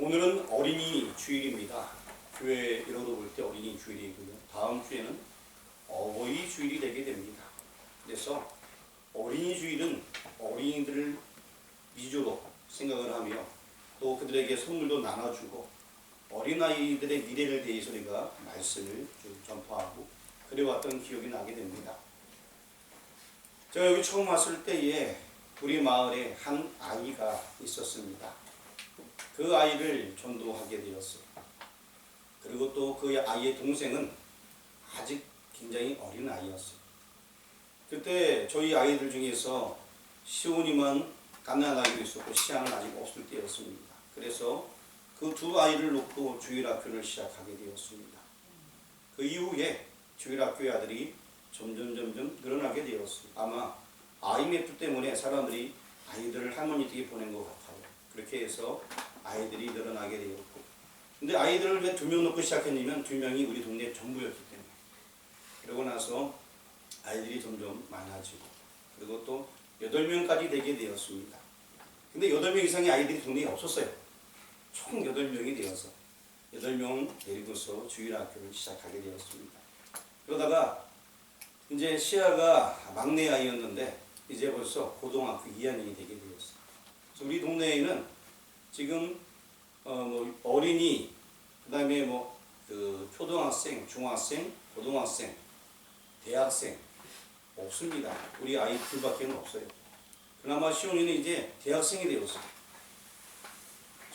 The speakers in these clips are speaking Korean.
오늘은 어린이 주일입니다. 교회 이로도 볼 때 어린이 주일이고요. 다음 주에는 어버이 주일이 되게 됩니다. 그래서 어린이 주일은 어린이들을 위주로 생각을 하며 또 그들에게 선물도 나눠주고 어린아이들의 미래를 대해서 우리가 말씀을 전파하고 그래왔던 기억이 나게 됩니다. 제가 여기 처음 왔을 때에 우리 마을에 한 아이가 있었습니다. 그 아이를 전도하게 되었어요. 그리고 또 그 아이의 동생은 아직 굉장히 어린 아이였어요. 그때 저희 아이들 중에서 시온이만 갓난아기도 있었고 시안은 아직 없을 때였습니다. 그래서 그 두 아이를 놓고 주일학교를 시작하게 되었습니다. 그 이후에 주일학교의 아들이 점점 늘어나게 되었어요. 아마 IMF 때문에 사람들이 아이들을 할머니 댁에 보낸 것 같아요. 그렇게 해서 아이들이 늘어나게 되었고, 근데 아이들을 왜 2명 놓고 시작했냐면 2명이 우리 동네 전부였기 때문에. 그러고 나서 아이들이 점점 많아지고, 그리고 또 8명까지 되게 되었습니다. 근데 8명 이상의 아이들이 동네에 없었어요. 총 8명이 되어서 8명 데리고서 주일학교를 시작하게 되었습니다. 그러다가 이제 시아가 막내 아이였는데 이제 벌써 고등학교 2학년이 되게 되었어요. 그래서 우리 동네에는 지금 어린이, 그 다음에 그 초등학생, 중학생, 고등학생, 대학생 없습니다. 우리 아이 둘밖에 없어요. 그나마 시온이는 이제 대학생이 되었어요.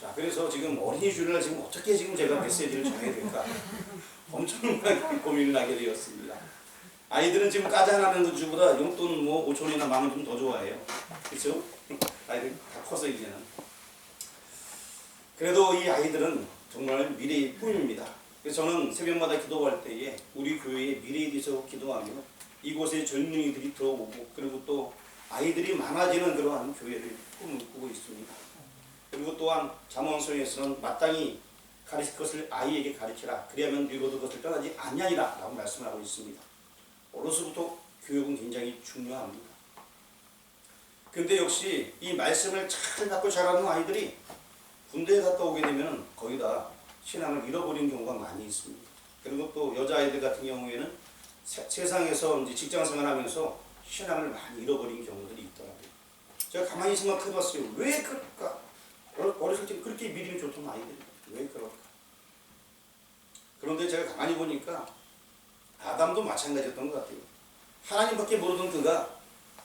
자, 그래서 지금 어린이 주일날 지금 어떻게 지금 제가 메시지를 전해야 될까? 엄청나게 고민을 하게 되었습니다. 아이들은 지금 까자나는 것보다 용돈 5천원이나 10,000원 좀 더 좋아해요. 그렇죠? 아이들 다 커서 이제는. 그래도 이 아이들은 정말 미래의 꿈입니다. 그래서 저는 새벽마다 기도할 때에 우리 교회의 미래에 대해서 기도하며 이곳에 젊은이들이 들어오고 그리고 또 아이들이 많아지는 그러한 교회를 꿈을 꾸고 있습니다. 그리고 또한 잠언서에서는 마땅히 가르칠 것을 아이에게 가르치라. 그리하면 늙어도 그것을 떠나지 아니하리라 라고 말씀하고 있습니다. 어려서부터 교육은 굉장히 중요합니다. 그런데 역시 이 말씀을 잘 받고 자라는 아이들이 군대에 갔다 오게 되면 거의 다 신앙을 잃어버린 경우가 많이 있습니다. 그리고 또 여자아이들 같은 경우에는 세상에서 이제 직장 생활하면서 신앙을 많이 잃어버린 경우들이 있더라고요. 제가 가만히 생각해봤어요. 왜 그럴까? 어렸을 때 그렇게 믿음이 좋던 아이들이 왜 그럴까? 그런데 제가 가만히 보니까 아담도 마찬가지였던 것 같아요. 하나님밖에 모르던 그가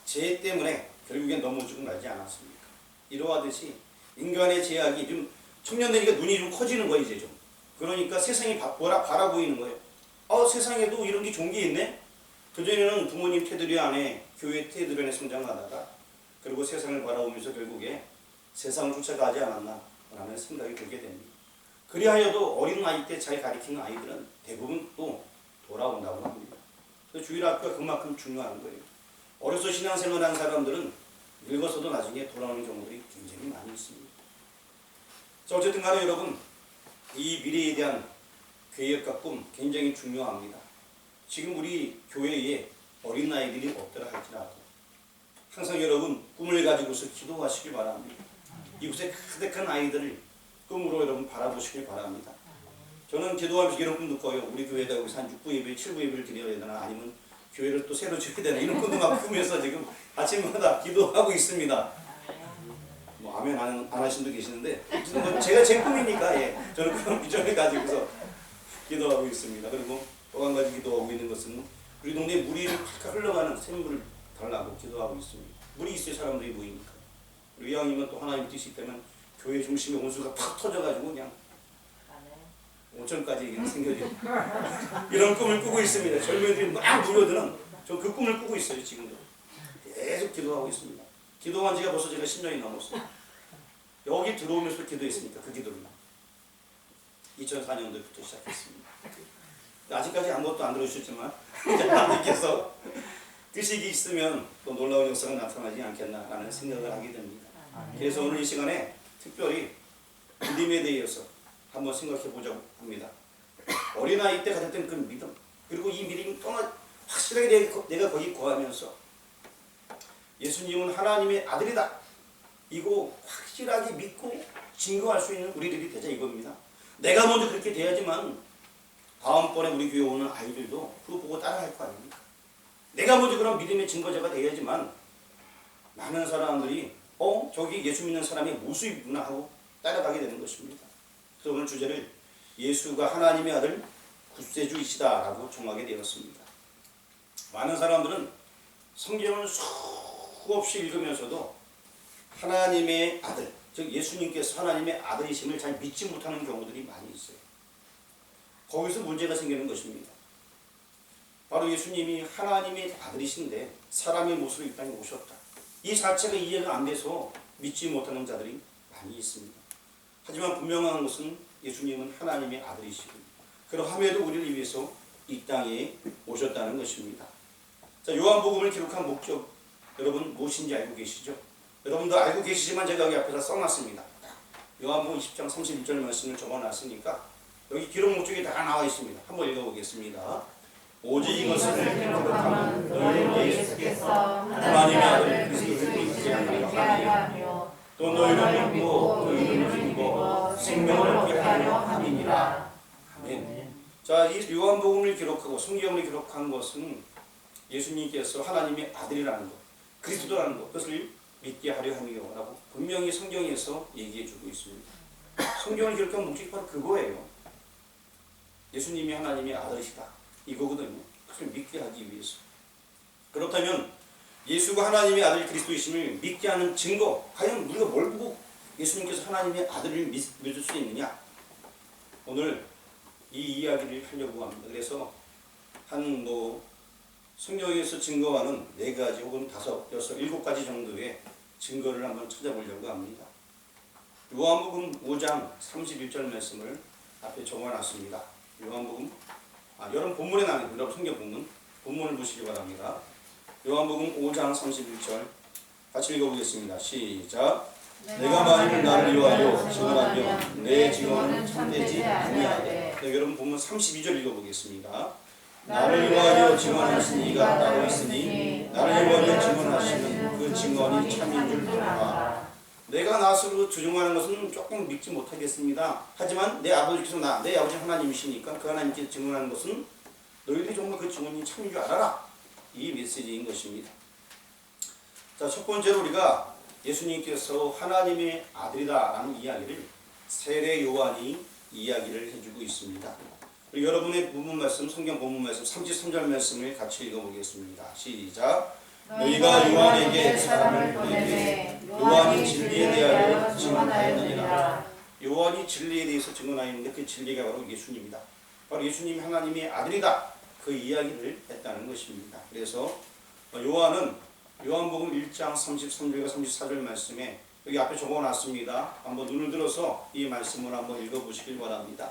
죄 때문에 결국엔 넘어지고 말지 않았습니까? 이러하듯이 인간의 죄악이 좀 청년 되니까 눈이 좀 커지는 거예요, 이제 좀. 그러니까 세상이 바라 보이는 거예요. 세상에도 이런 게 좋은 게 있네? 그전에는 부모님 테두리 안에, 교회 테두리 안에 성장하다가, 그리고 세상을 바라보면서 결국에 세상을 쫓아가지 않았나 라는 생각이 들게 됩니다. 그리하여도 어린 나이 때 잘 가르치는 아이들은 대부분 또 돌아온다고 합니다. 그래서 주일학교가 그만큼 중요한 거예요. 어려서 신앙생활한 사람들은 늙어서도 나중에 돌아오는 경우들이 굉장히 많이 있습니다. 자, 어쨌든 간에 여러분, 이 미래에 대한 계획과 꿈 굉장히 중요합니다. 지금 우리 교회에 어린아이들이 없더라 할지라도 항상 여러분 꿈을 가지고서 기도하시길 바랍니다. 이곳에 가득한 아이들을 꿈으로 여러분 바라보시길 바랍니다. 저는 기도하면서 이런 꿈도 꿔요. 우리 교회에다 여기서 한 6부 예배, 7부 예배를 드려야 되나 아니면 교회를 또 새로 지어야 되나 이런 꿈도 막 꾸면서 지금 아침마다 기도하고 있습니다. 아멘 안 하신 분도 계시는데 제가 제 꿈이니까 저는 그런 비전을 가지고서 기도하고 있습니다. 그리고 또 한 가지 기도하고 있는 것은 우리 동네에 물이 팍팍 흘러가는 샘물을 달라고 기도하고 있습니다. 물이 있어야 사람들이 모이니까. 우리 이왕이면 또 하나님 뜻이 있다면 교회 중심에 온수가 팍 터져가지고 그냥 5천까지 그냥 생겨지는 이런 꿈을 꾸고 있습니다. 젊은이들이 막 모여드는 저 그 꿈을 꾸고 있어요. 지금도 계속 기도하고 있습니다. 기도한 지가 벌써 제가 10년이 넘었어요. 여기 들어오면서 기도했으니까 그 기도를 2004년도부터 시작했습니다. 아직까지 아무것도 안 들어주셨지만 하나님께서 뜻이 있으면 또 놀라운 역사가 나타나지 않겠나라는 생각을 하게 됩니다. 그래서 오늘 이 시간에 특별히 믿음에 대해서 한번 생각해 보자고 합니다. 어린아이 때 가졌던 그 믿음, 그리고 이 믿음이 확실하게 내가 거기 거하면서 예수님은 하나님의 아들이다, 이거 확실하게 믿고 증거할 수 있는 우리들이 되자 이겁니다. 내가 먼저 그렇게 돼야지만 다음번에 우리 교회 오는 아이들도 그거 보고 따라할 거 아닙니까? 내가 먼저 그런 믿음의 증거자가 돼야지만 많은 사람들이 저기 예수 믿는 사람의 모습이구나 하고 따라가게 되는 것입니다. 그래서 오늘 주제를 예수가 하나님의 아들 구세주이시다라고 정하게 되었습니다. 많은 사람들은 성경을 수없이 읽으면서도 하나님의 아들, 즉 예수님께서 하나님의 아들이심을 잘 믿지 못하는 경우들이 많이 있어요. 거기서 문제가 생기는 것입니다. 바로 예수님이 하나님의 아들이신데 사람의 모습으로 이 땅에 오셨다. 이 자체가 이해가 안 돼서 믿지 못하는 자들이 많이 있습니다. 하지만 분명한 것은 예수님은 하나님의 아들이시고 그러함에도 우리를 위해서 이 땅에 오셨다는 것입니다. 자, 요한복음을 기록한 목적 여러분 무엇인지 알고 계시죠? 여러분도 알고 계시지만 제가 여기 앞에다 써놨습니다. 요한복음 20장 31절 말씀을 적어놨으니까 여기 기록 목적이 다 나와 있습니다. 한번 읽어보겠습니다. 오직 이것을 기록하면 너희는 예수께서 하나님의 아들 그리스도를 믿게 하려 또 너희는 믿고 그 이름을 믿고 생명을 얻게 하려 함이니라. 아멘. 자, 이 요한복음을 기록하고 성경을 기록한 것은 예수님께서 하나님의 아들이라는 것, 그리스도라는 것, 그것을 믿게 하려 함이요라고 분명히 성경에서 얘기해주고 있습니다. 성경을 기록한 목적이 바로 그거예요. 예수님이 하나님의 아들이시다. 이거거든요. 그것을 믿게 하기 위해서. 그렇다면 예수가 하나님의 아들 그리스도이심을 믿게 하는 증거, 과연 우리가 뭘 보고 예수님께서 하나님의 아들을 믿을 수 있느냐? 오늘 이 이야기를 하려고 합니다. 그래서 성경에서 증거하는 4가지 혹은 5, 6, 7가지 정도의 증거를 한번 찾아보려고 합니다. 요한복음 5장 31절 말씀을 앞에 적어놨습니다. 요한복음, 여러분 본문에 나와있는 여러분 성경 본문을 보시기 바랍니다. 요한복음 5장 31절 같이 읽어보겠습니다. 시작. 내가 만일 나를 위하여 증언하면 내 증언은 참되지 아니하되. 여러분 본문 32절 읽어보겠습니다. 나를 위하여 증언하신 이가 따로 있으니 나를 위하여 증언하시는 그 증언이 참인 줄 아노라. 내가 나스로 주장하는 것은 조금 믿지 못하겠습니다. 하지만 내 아버지께서 내 아버지 하나님이시니까 그 하나님께서 증언하는 것은 너희들이 정말 그 증언이 참인 줄 알아라. 이 메시지인 것입니다. 자, 첫 번째로 우리가 예수님께서 하나님의 아들이다라는 이야기를 세례 요한이 이야기를 해주고 있습니다. 그리고 여러분의 본문 말씀, 성경 본문 말씀 33절 말씀을 같이 읽어보겠습니다. 시작. 너희가 요한에게 사람을 보내되 요한이 진리에 대하여 증언하였느니라. 요한이 진리에 대해서 증언하였는데 그 진리가 바로 예수님이다. 바로 예수님이 하나님의 아들이다. 그 이야기를 했다는 것입니다. 그래서 요한은 요한복음 1장 33절과 34절 말씀에 여기 앞에 적어놨습니다. 한번 눈을 들어서 이 말씀을 한번 읽어보시길 바랍니다.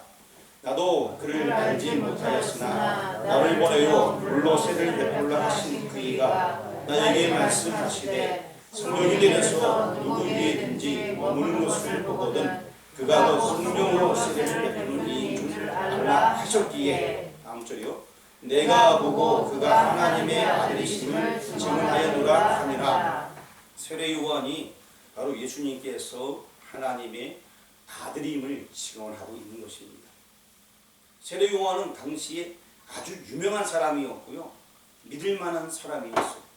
나도 그를 알지 못하였으나 나를 보내어 물로 세를 베풀라 하신 그 이가 나에게 말씀하시되 성령이 내려서 누구 위에든지 머무는 것을 보거든 그가 곧 성령으로 세례를 베푸는 이인 줄 알라 하셨기에. 다음 절이요. 내가 보고 그가 하나님의 아들이심을 증언하였노라 하니라. 세례 요한이 바로 예수님께서 하나님의 아들임을 증언하고 있는 것입니다. 세례 요한은 당시에 아주 유명한 사람이었고요. 믿을 만한 사람이었어요.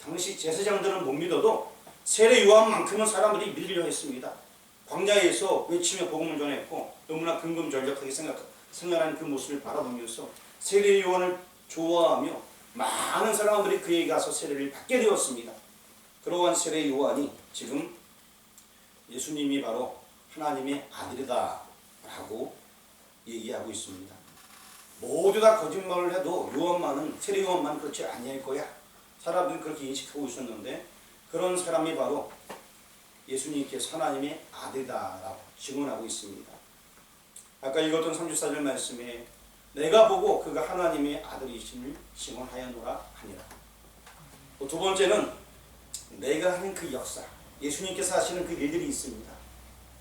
당시 제사장들은 못 믿어도 세례 요한만큼은 사람들이 믿으려 했습니다. 광야에서 외치며 복음을 전했고 너무나 근검절력하게 생각하는 그 모습을 바라보면서 세례 요한을 좋아하며 많은 사람들이 그에게 가서 세례를 받게 되었습니다. 그러한 세례 요한이 지금 예수님이 바로 하나님의 아들이다 라고 얘기하고 있습니다. 모두 다 거짓말을 해도 세례 요한만은 그렇지 아니할 거야. 사람들이 그렇게 인식하고 있었는데 그런 사람이 바로 예수님께서 하나님의 아들이다라고 증언하고 있습니다. 아까 읽었던 34절 말씀에 내가 보고 그가 하나님의 아들이심을 증언하였노라 하니라. 두 번째는 내가 하는 그 역사, 예수님께서 하시는 그 일들이 있습니다.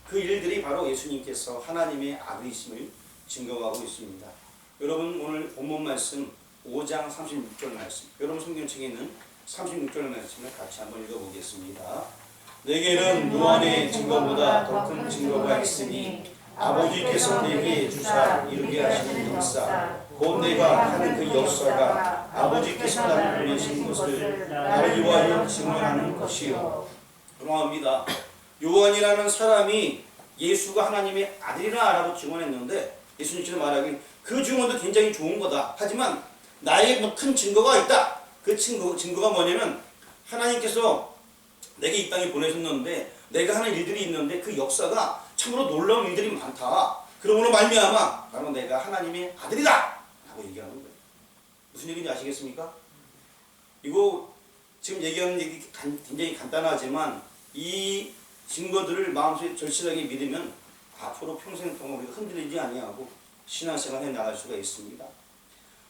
그 일들이 바로 예수님께서 하나님의 아들이심을 증거하고 있습니다. 여러분 오늘 본문 말씀 5장 36절 말씀, 여러분 성경책에 있는 36절 말씀을 같이 한번 읽어보겠습니다. 내게는 요한의 증거보다 더 큰 증거가 있으니 아버지께서 내게 주사 이루게 하시는 역사 곧 내가 하는 그 역사가 아버지께서 나를 보내신 것을 나를 위하여 증언하는 것이요. 그러합니다. 요한이라는 사람이 예수가 하나님의 아들이라고 증언했는데 예수님께서 말하기를 그 증언도 굉장히 좋은 거다. 하지만 나의 뭐 큰 증거가 있다. 그 증거가 뭐냐면 하나님께서 내게 이 땅에 보내셨는데 내가 하는 일들이 있는데 그 역사가 참으로 놀라운 일들이 많다. 그러므로 말미암아 바로 내가 하나님의 아들이다 라고 얘기하는 거예요. 무슨 얘기인지 아시겠습니까? 이거 지금 얘기하는 얘기 굉장히 간단하지만 이 증거들을 마음속에 절실하게 믿으면 앞으로 평생 동안 우리가 흔들리지 아니하고 신앙생활 해 나갈 수가 있습니다.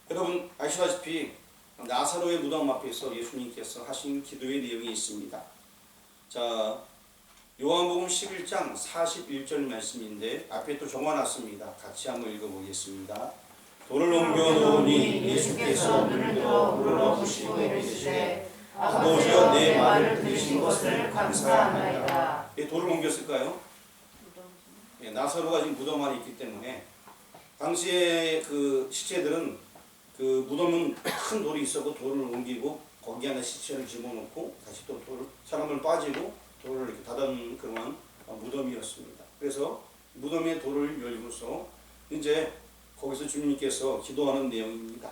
여러분 아시다시피 나사로의 무덤 앞에서 예수님께서 하신 기도의 내용이 있습니다. 자, 요한복음 11장 41절 말씀인데 앞에 또 적어놨습니다. 같이 한번 읽어보겠습니다. 돌을 옮겨 놓으니 예수께서 눈을 들어 물어보시고 이르시되 아버지여 내 말을 들으신 것을 감사합니다. 왜 돌을 옮겼을까요? 나사로가 지금 무덤 안에 있기 때문에 당시에 그 시체들은 그 무덤은 큰 돌이 있었고 돌을 옮기고 거기 안에 시체를 집어넣고 다시 또 사람을 빠지고 돌을 이렇게 닫은 그런 무덤이었습니다. 그래서 무덤의 돌을 열고서 이제 거기서 주님께서 기도하는 내용입니다.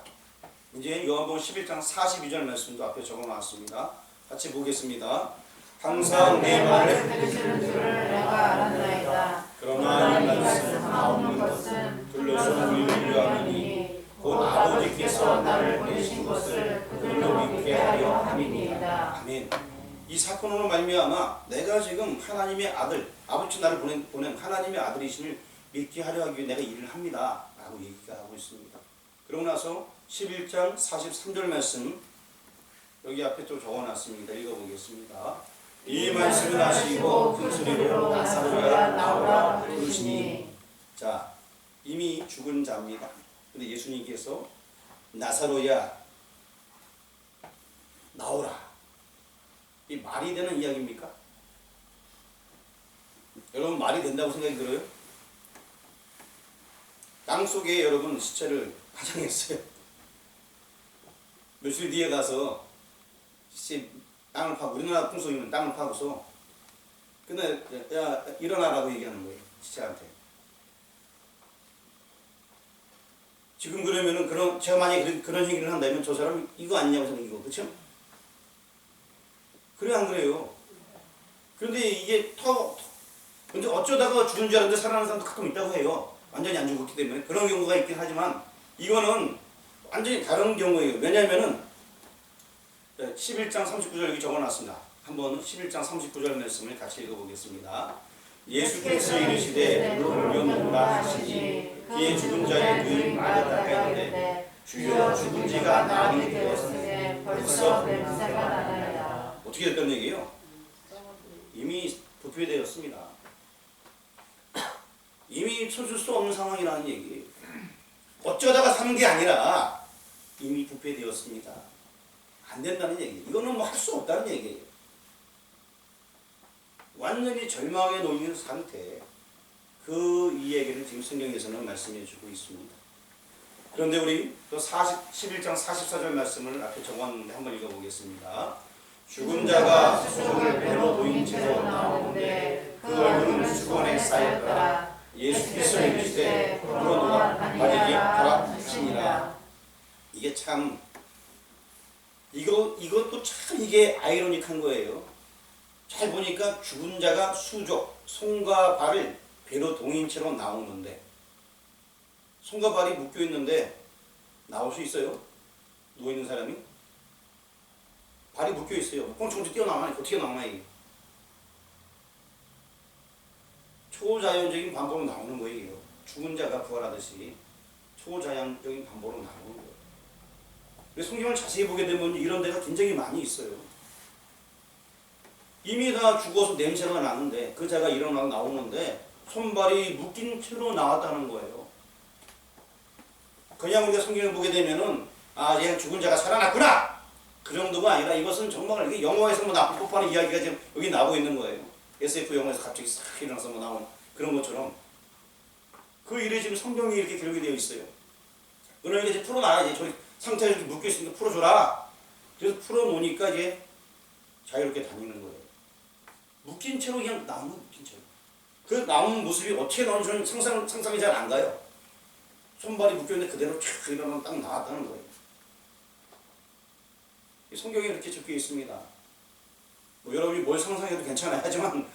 이제 요한복음 11장 42절 말씀도 앞에 적어놨습니다. 같이 보겠습니다. 항상 내 말을 들으시는 줄을 내가 알았나이다. 그러나 이 말씀 없는 것은 들려서 우리를 위함이니 곧 아버지께서 나를 보내신 것을 그들로 믿게 하려 함이니이다. 아멘. 이 사건으로 말미암아 내가 지금 하나님의 아들, 아버지 나를 보낸 하나님의 아들이심을 믿게 하려 하기 위해 내가 일을 합니다 라고 얘기가 하고 있습니다. 그러고 나서 11장 43절 말씀 여기 앞에 또 적어놨습니다. 읽어보겠습니다. 이 말씀을 하시고 큰 소리로 나사로야 나오라 부르시니. 자, 이미 죽은 자입니다. 근데 예수님께서 나사로야 나오라. 이 말이 되는 이야기입니까? 여러분 말이 된다고 생각이 들어요? 땅속에 여러분 시체를 파장했어요. 며칠 뒤에 가서 시체 땅을 파고 우리나라 풍속이면 땅을 파고서 근데 야 일어나라고 얘기하는 거예요. 시체한테. 지금 그러면은 제가 만약에 그런 얘기를 한다면 저 사람 이거 아니냐고 생각이고 그렇죠? 그래 안 그래요? 그런데 이게 근데 어쩌다가 죽은 줄 알았는데 살아나는 사람도 가끔 있다고 해요. 완전히 안 죽었기 때문에 그런 경우가 있긴 하지만 이거는 완전히 다른 경우예요. 왜냐하면은 11장 39절 여기 적어놨습니다. 한번 11장 39절 말씀을 같이 읽어보겠습니다. 예수께서 이르시되 물러놓으라 하시니 그의 죽은 자의 누인 말하다가이르되 주여 죽은 지가 나흘이 되었으니 벌써 냄새가 나나이다. 어떻게 됐다는 얘기예요? 이미 부패되었습니다. 이미 쳐줄 수 없는 상황이라는 얘기예요. 어쩌다가 사는 게 아니라 이미 부패되었습니다. 안 된다는 얘기예요. 이거는 뭐 할 수 없다는 얘기예요. 완전히 절망에 놓인 상태. 그 이야기를 지금 성경에서는 말씀해 주고 있습니다. 그런데 우리 또 11장 44절 말씀을 앞에 적었는데 한번 읽어보겠습니다. 죽은 자가 수족을 배로 놓인 채로 나오는데 그 얼굴은 수건에 쌓였더라. 예수께서 이르시되 불어놓아 바지기 하라 하시니라. 이게 참 이것도 참 이게 아이러닉한 거예요. 잘 보니까 죽은 자가 수족, 손과 발을 배로 동인 채로 나오는데 손과 발이 묶여 있는데 나올 수 있어요? 누워 있는 사람이? 발이 묶여 있어요. 꽁충꽁충 뛰어나오나? 어떻게 나오나 이게? 초자연적인 방법으로 나오는 거예요. 죽은 자가 부활하듯이 초자연적인 방법으로 나오는 거예요. 그래서 성경을 자세히 보게 되면 이런 데가 굉장히 많이 있어요. 이미 다 죽어서 냄새가 나는데 그 자가 일어나 나오는데 손발이 묶인 채로 나왔다는 거예요. 그냥 우리가 성경을 보게 되면은 얘 죽은 자가 살아났구나 그 정도가 아니라 이것은 정말 이게 영화에서 뭐 나쁜 뽀뽀하는 이야기가 지금 여기 나오고 있는 거예요. SF 영화에서 갑자기 싹 일어나서 뭐 나오는 그런 것처럼 그 일이 지금 성경에 이렇게 기록이 되어 있어요. 그러니까 이제 풀어놔야지. 저기 상태에 이렇게 묶여 있으니까 풀어줘라. 그래서 풀어놓으니까 이제 자유롭게 다니는 거예요. 묶인 채로 그냥 나오는 묶인 채로. 그 나오는 모습이 어떻게 나오는지 상상이 잘 안 가요. 손발이 묶여있는데 그대로 촥 일어나면 딱 나왔다는 거예요. 성경에 이렇게 적혀 있습니다. 뭐 여러분이 뭘 상상해도 괜찮아요. 하지만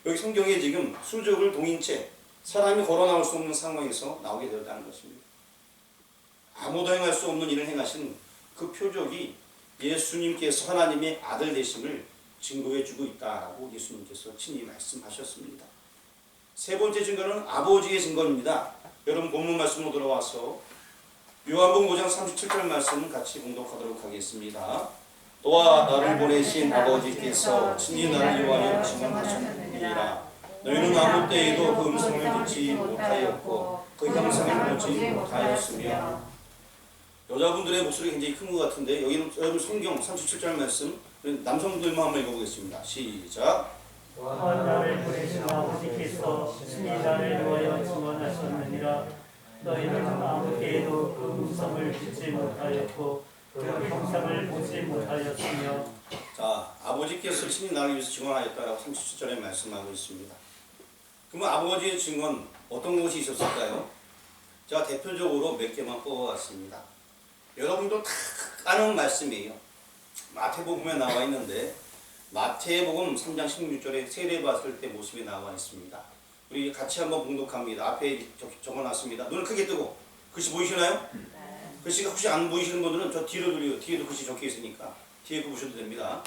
여기 성경에 지금 수족을 동인 채 사람이 걸어 나올 수 없는 상황에서 나오게 되었다는 것입니다. 아무도 행할 수 없는 일을 행하신 그 표적이 예수님께서 하나님의 아들 되심을 증거해주고 있다라고 예수님께서 친히 말씀하셨습니다. 세 번째 증거는 아버지의 증거입니다. 여러분 본문 말씀으로 돌아와서 요한복음 5장 37절 말씀 같이 봉독하도록 하겠습니다. 또한 나를 보내신 아버지께서 친히 나를 위하여 증언하셨느니라. 너희는 아무 때에도 그 음성을 듣지 못하였고 그 형상을 보지 못하였으며. 여자분들의 목소리가 굉장히 큰 것 같은데 여기는 여러분 성경 37절 말씀 남성분들만 한번 읽어보겠습니다. 시작. 또한 나를 보내신 아버지께서 친히 나를 위하여 증언하셨느니라. 너희는 아무 때에도 그 음성을 듣지 못하였고 그 형상을 보지 못하였으며. 자, 아버지께서 친히 나를 위해서 증언하였다라고 37절에 말씀하고 있습니다. 그러면 아버지의 증언 어떤 것이 있었을까요? 제가 대표적으로 몇 개만 뽑아왔습니다. 여러분도 다 아는 말씀이에요. 마태복음에 나와 있는데 마태복음 3장 16절에 세례 받을 때 모습이 나와 있습니다. 우리 같이 한번 봉독합니다. 앞에 적어놨습니다. 눈을 크게 뜨고 글씨 보이시나요? 네. 글씨가 혹시 안 보이시는 분들은 저 뒤로 돌려. 뒤에도 글씨 적혀 있으니까 뒤에 거 보셔도 됩니다.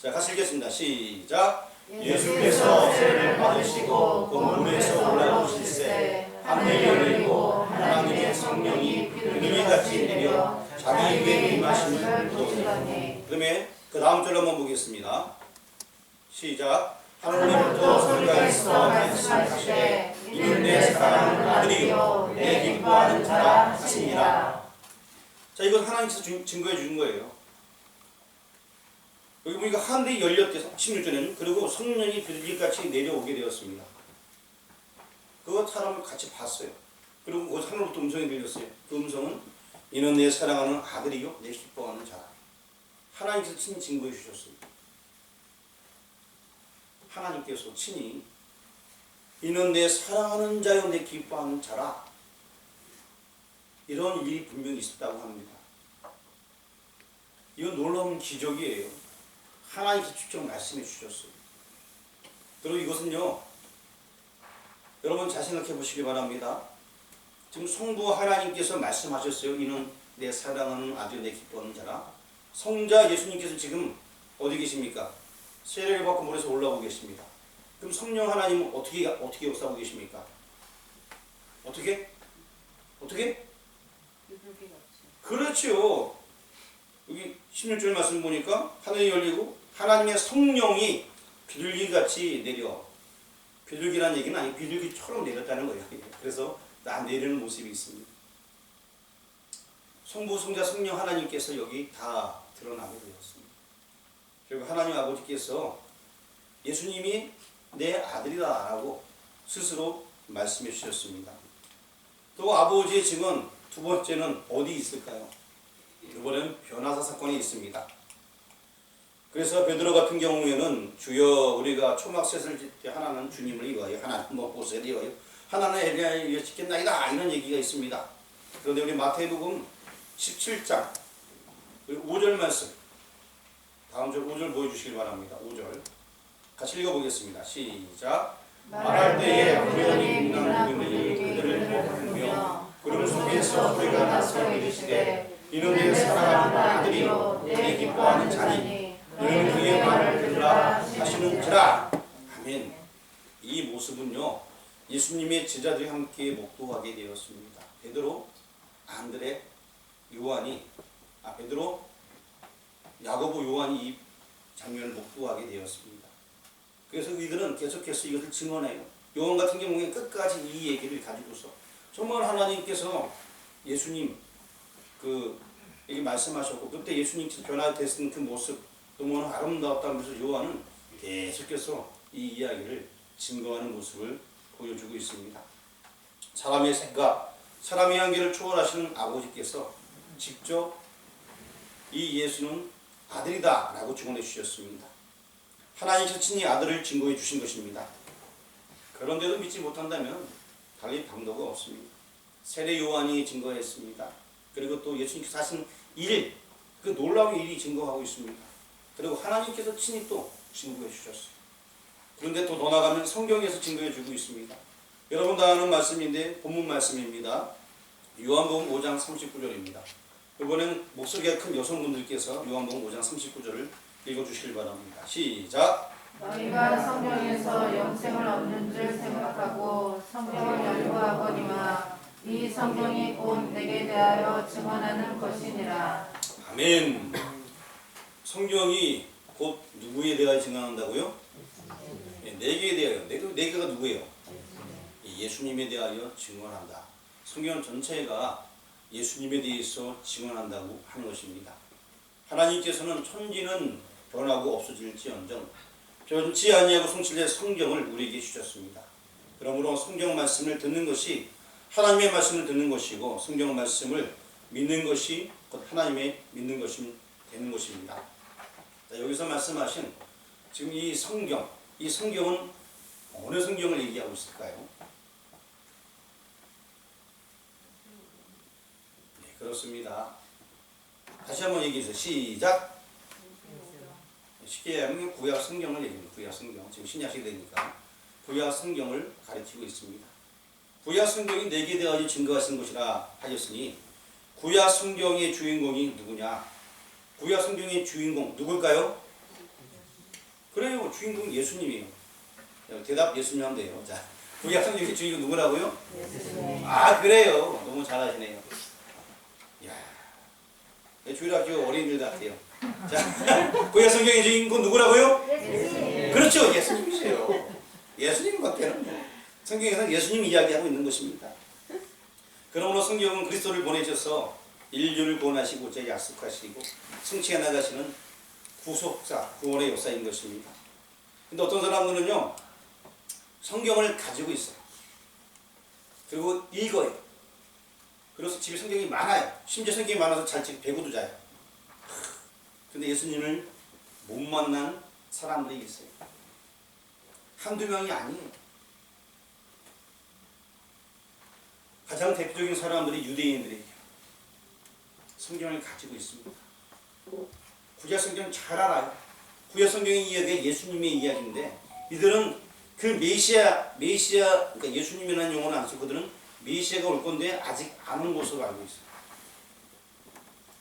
자, 같이 읽겠습니다. 시작. 예수께서 세례를 받으시고 그 물에서 올라오실새 하늘이 열리고 하나님의 성령이 비둘기같이 내려 자기에게 임하심을 보시더니. 그다음에 그 다음 절 한번 보겠습니다. 시작. 하늘로부터 소리가 있어 말씀하시되 이는 내 사랑하는 아들이요 내 기뻐하는 자라 하시니라. 자, 이건 하나님께서 증거해 주는 거예요. 여기 보니까 하늘이 열렸대 16절에는. 그리고 성령이 비둘기같이 내려오게 되었습니다. 그거 사람을 같이 봤어요. 그리고 그 하늘로부터 음성이 들렸어요. 그 음성은 이는 내 사랑하는 아들이요 내 기뻐하는 자라. 하나님께서 친히 증거해 주셨어요. 하나님께서 친히 이는 내 사랑하는 자요 내 기뻐하는 자라. 이런 일이 분명히 있었다고 합니다. 이건 놀라운 기적이에요. 하나님께서 직접 말씀해 주셨어요. 그리고 이것은요, 여러분 잘 생각해 보시기 바랍니다. 지금 성부 하나님께서 말씀하셨어요. 이는 내 사랑하는 아들 내 기뻐하는 자라. 성자 예수님께서 지금 어디 계십니까? 세례를 받고 물에서 올라오고 계십니다. 그럼 성령 하나님은 어떻게 역사하고 계십니까? 어떻게? 그렇죠. 여기 16절 말씀 보니까 하늘이 열리고 하나님의 성령이 비둘기같이 내려. 비둘기란 얘기는 아니 비둘기처럼 내렸다는 거예요. 그래서 나 내리는 모습이 있습니다. 성부, 성자, 성령 하나님께서 여기 다 드러나게 되었습니다. 그리고 하나님 아버지께서 예수님이 내 아들이다라고 스스로 말씀해 주셨습니다. 또 아버지의 증언 두 번째는 어디 있을까요? 이번에는 변화사 사건이 있습니다. 그래서 베드로 같은 경우에는 주여 우리가 초막셋을 짓때 하나는 주님을 위하여 하나는 먹보셋을 위하여 하나는 엘리야를 위하여 짓겠나이다 이런 얘기가 있습니다. 그런데 우리 마태복음 17장 5절 말씀 다음 절 5절 보여주시길 바랍니다. 5절 같이 읽어보겠습니다. 시작. 말할 때에 우연히 있는 구름이 그들을 보며 구름 속에서 소리가 나서 이르시되 이는 내 사랑하는 아들이요 내 기뻐하는 자니 너희는 그의 말을 들으라 하시는지라. 아멘. 이 모습은요 예수님의 제자들이 함께 목도하게 되었습니다. 베드로, 안드레, 요한이 베드로, 야고보, 요한이 이 장면을 목도하게 되었습니다. 그래서 이들은 계속해서 이것을 증언해요. 요한 같은 경우에 끝까지 이 얘기를 가지고서 정말 하나님께서 예수님 그 이렇게 말씀하셨고 그때 예수님께서 변화됐던 그 모습 너무나 아름다웠다면서 요한은 계속해서 이 이야기를 증거하는 모습을 보여주고 있습니다. 사람의 생각, 사람의 한계를 초월하시는 아버지께서 직접 이 예수는 아들이다 라고 증언해 주셨습니다. 하나님께서 친히 아들을 증거해 주신 것입니다. 그런데도 믿지 못한다면 달리 방도가 없습니다. 세례 요한이 증거했습니다. 그리고 또 예수님께서 하신 일, 그 놀라운 일이 증거하고 있습니다. 그리고 하나님께서 친히 또 증거해 주셨어요. 그런데 또 더 나가면 성경에서 증거해 주고 있습니다. 여러분 다 아는 말씀인데 본문 말씀입니다. 요한복음 5장 39절입니다. 이번엔 목소리가 큰 여성분들께서 요한복음 5장 39절을 읽어주시길 바랍니다. 시작! 너희가 성경에서 영생을 얻는 줄 생각하고 성경을 연구하거니와 이 성경이 곧 내게 대하여 증언하는 것이니라. 아멘. 성경이 곧 누구에 대하여 증언한다고요? 내게 대하여. 내게가 누구예요? 예수님에 대하여 증언한다. 성경 전체가 예수님에 대해서 증언한다고 하는 것입니다. 하나님께서는 천지는 변하고 없어질지언정 변치 아니하고 성실의 성경을 우리에게 주셨습니다. 그러므로 성경 말씀을 듣는 것이 하나님의 말씀을 듣는 것이고 성경 말씀을 믿는 것이 곧 하나님의 믿는 것이 되는 것입니다. 자, 여기서 말씀하신 지금 이 성경은 어느 성경을 얘기하고 있을까요? 네, 그렇습니다. 다시 한번 얘기해 주세요. 시작! 쉽게 하면 구약 성경을 얘기합니다. 구약 성경. 지금 신약 시대니까 구약 성경을 가르치고 있습니다. 구약 성경이 내게 대하여 증거하신 것이라 하였으니 구약 성경의 주인공이 누구냐? 구약 성경의 주인공 누굴까요? 그래요. 주인공 예수님이에요. 대답 예수님 하면 돼요. 자, 구약 성경의 주인공 누구라고요? 예수님. 아, 그래요. 너무 잘하시네요. 이야, 주일학교 어린이들 같아요. 자, 구약 성경의 주인공 누구라고요? 예수님. 그렇죠. 예수님이세요. 예수님밖에는 뭐. 성경에서는 예수님 이야기하고 있는 것입니다. 그러므로 성경은 그리스도를 보내셔서 인류를 구원하시고자 약속하시고 승치해 나가시는 구속사, 구원의 역사인 것입니다. 근데 어떤 사람들은요, 성경을 가지고 있어요. 그리고 읽어요. 그래서 집에 성경이 많아요. 심지어 성경이 많아서 잘 배고도 자요. 근데 예수님을 못 만난 사람들이 있어요. 한두 명이 아니에요. 가장 대표적인 사람들이 유대인들이에요. 성경을 가지고 있습니다. 구약 성경 잘 알아요. 구약 성경의 이야기가 예수님의 이야기인데 이들은 그 메시아 그러니까 예수님이라는 용어는 안 쓰고 그들은 메시아가 올 건데 아직 안 온 것으로 알고 있어요.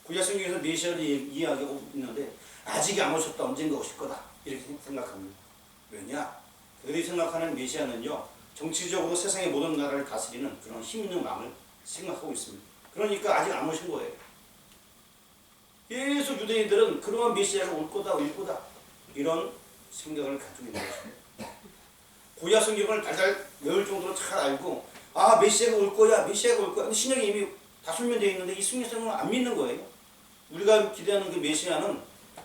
구약 성경에서 메시아를 이야기하고 있는데 아직 안 오셨다. 언젠가 오실 거다. 이렇게 생각합니다. 왜냐? 그들이 생각하는 메시아는요. 정치적으로 세상의 모든 나라를 다스리는 그런 힘 있는 왕을 생각하고 있습니다. 그러니까 아직 안 오신 거예요. 계속 유대인들은 그러한 메시아가 올 거다, 올 거다. 이런 생각을 가지고 있는 것입니다. 구약 성경을 달달 외울 정도로 잘 알고 아, 메시아가 올 거야, 메시아가 올 거야. 근데 신약에 이미 다 설명되어 있는데 이 성경은 안 믿는 거예요. 우리가 기대하는 그 메시아는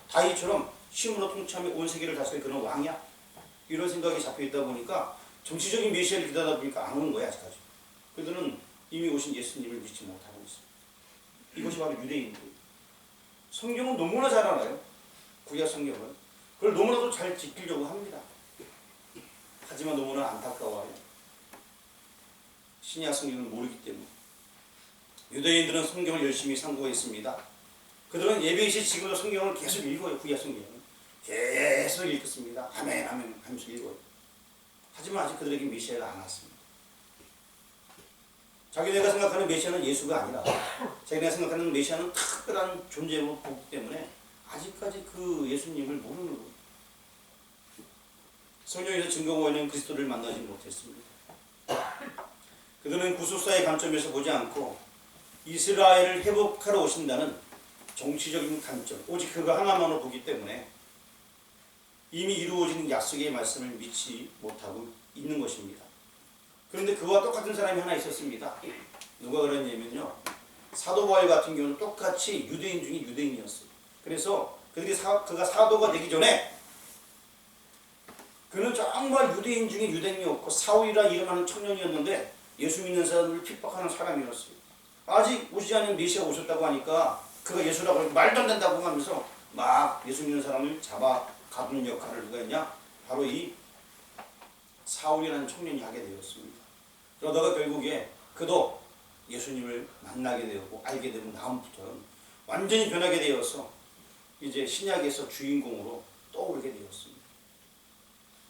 다윗처럼 힘으로 통치하며 온 세계를 다스리는 그런 왕이야. 이런 생각이 잡혀 있다 보니까 정치적인 메시아를 기다리다 보니까 안 오는 거야, 아직까지. 그들은 이미 오신 예수님을 믿지 못하고 있어요. 이것이 바로 유대인들. 성경은 너무나 잘 알아요. 구약 성경을. 그걸 너무나도 잘 지키려고 합니다. 하지만 너무나 안타까워요. 신약 성경을 모르기 때문에. 유대인들은 성경을 열심히 상고했습니다. 그들은 예배시 지금도 성경을 계속 읽어요. 구약 성경을. 계속 읽습니다. 아멘, 아멘 하면서 읽어요. 하지만 아직 그들에게 메시아가 안 왔습니다. 자기네가 생각하는 메시아는 예수가 아니라 자기네가 생각하는 메시아는 특별한 존재로 보기 때문에 아직까지 그 예수님을 모르는 거예요. 성경에서 증거하고 있는 그리스도를 만나지 못했습니다. 그들은 구속사의 관점에서 보지 않고 이스라엘을 회복하러 오신다는 정치적인 관점, 오직 그거 하나만으로 보기 때문에 이미 이루어진 약속의 말씀을 믿지 못하고 있는 것입니다. 그런데 그와 똑같은 사람이 하나 있었습니다. 누가 그랬냐면요. 사도 바울 같은 경우는 똑같이 유대인 중에 유대인이었어요. 그래서 그가 사도가 되기 전에 그는 정말 유대인 중에 유대인이었고 사울이라 이름하는 청년이었는데 예수 믿는 사람을 핍박하는 사람이었어요. 아직 오시지 않은 메시아가 오셨다고 하니까 그가 예수라고 하니까 말도 안 된다고 하면서 막 예수 믿는 사람을 잡아 가두는 역할을 누가 했냐? 바로 이 사울이라는 청년이 하게 되었습니다. 그러다가 결국에 그도 예수님을 만나게 되었고 알게 되면 다음부터는 완전히 변하게 되어서 이제 신약에서 주인공으로 떠오르게 되었습니다.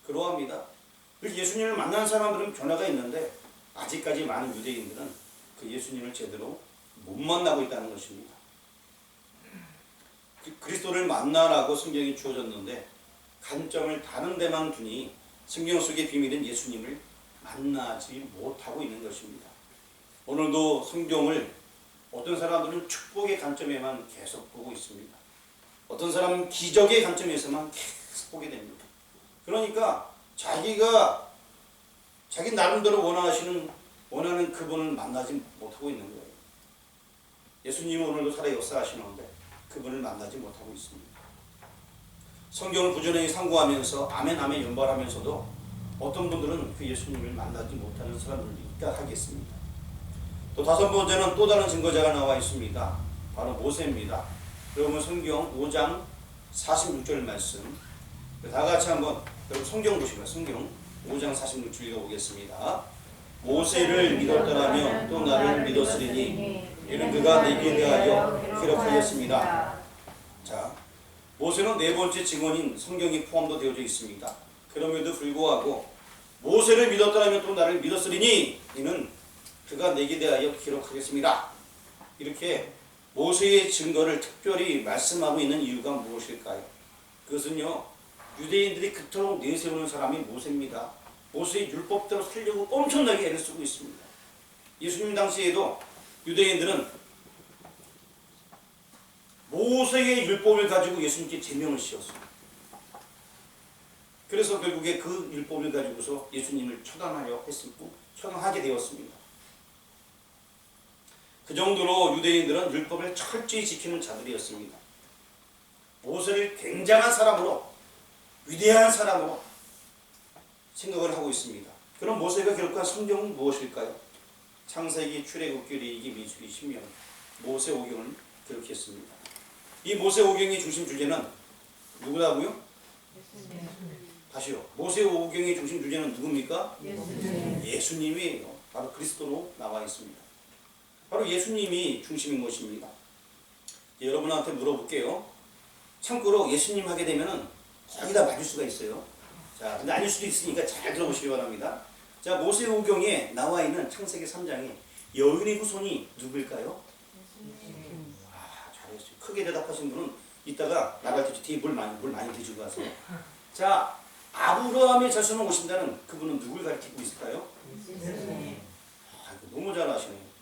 그러합니다. 예수님을 만난 사람들은 변화가 있는데 아직까지 많은 유대인들은 그 예수님을 제대로 못 만나고 있다는 것입니다. 그리스도를 만나라고 성경이 주어졌는데 관점을 다른 데만 두니 성경 속의 비밀은 예수님을 만나지 못하고 있는 것입니다. 오늘도 성경을 어떤 사람들은 축복의 관점에만 계속 보고 있습니다. 어떤 사람은 기적의 관점에서만 계속 보게 됩니다. 그러니까 자기가 자기 나름대로 원하는 그분을 만나지 못하고 있는 거예요. 예수님은 오늘도 살아 역사하시는데 그분을 만나지 못하고 있습니다. 성경을 부지런히 상고하면서 아멘 아멘 연발하면서도 어떤 분들은 그 예수님을 만나지 못하는 사람들이 있다 하겠습니다. 또 다섯 번째는 또 다른 증거자가 나와 있습니다. 바로 모세입니다. 여러분 성경 5장 46절 말씀 다 같이 한번 여러분 성경 보시면 성경 5장 46절 읽어보겠습니다. 모세를 믿었더라면 또 나를 믿었으리니 이는 그가 내게 대하여 기록하였습니다. 자, 모세는 네 번째 증언인 성경이 포함도 되어져 있습니다. 그럼에도 불구하고 모세를 믿었더라면 또 나를 믿었으리니 이는 그가 내게 대하여 기록하겠습니다. 이렇게 모세의 증거를 특별히 말씀하고 있는 이유가 무엇일까요? 그것은요, 유대인들이 그토록 내세우는 사람이 모세입니다. 모세의 율법대로 살려고 엄청나게 애를 쓰고 있습니다. 예수님 당시에도 유대인들은 모세의 율법을 가지고 예수님께 제명을 씌웠습니다. 그래서 결국에 그 율법을 가지고서 예수님을 처단하게 되었습니다. 그 정도로 유대인들은 율법을 철저히 지키는 자들이었습니다. 모세를 굉장한 사람으로, 위대한 사람으로 생각을 하고 있습니다. 그럼 모세가 기록한 성경은 무엇일까요? 창세기, 출애굽기, 레위기, 민수기, 신명, 모세오경을 기록했습니다. 이 모세오경의 중심 주제는 누구라고요? 다시요. 모세오경의 중심 주제는 누굽니까? 예수님이에요. 바로 그리스도로 나와 있습니다. 바로 예수님이 중심인 것입니다. 여러분한테 물어볼게요. 참고로 예수님 하게 되면은 거의 다 맞을 수가 있어요. 자, 근데 아닐 수도 있으니까 잘 들어보시기 바랍니다. 자, 모세오경에 나와 있는 창세기 3장에 여인의 후손이 누구일까요? 잘했어요. 크게 대답하신 분은 이따가 나갈 때 뒤에 물 많이 드시고 가세요. 자, 아브라함의 자손을 오신다는 그분은 누굴 가리키고 있을까요? 너무 잘 아시네요.